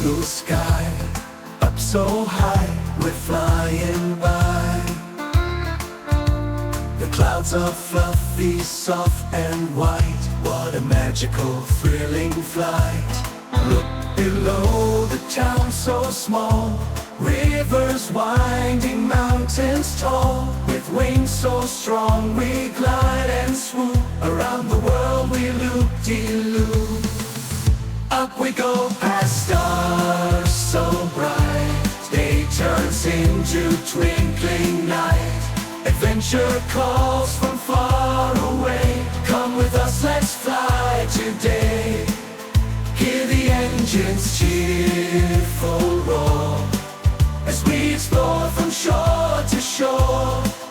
blue sky. Up so high, we're flying by. The clouds are fluffy, soft and white. What a magical, thrilling flight. Look below, the town so small. Rivers winding, mountains tall. With wings so strong, we glide and swoop. Around the world we loop-de-loop. Up we go past stars so bright. Day turns into twinkling night. Adventure calls from far away. Come with us, let's fly today. Hear the engines' cheerful roar as we explore from shore to shore.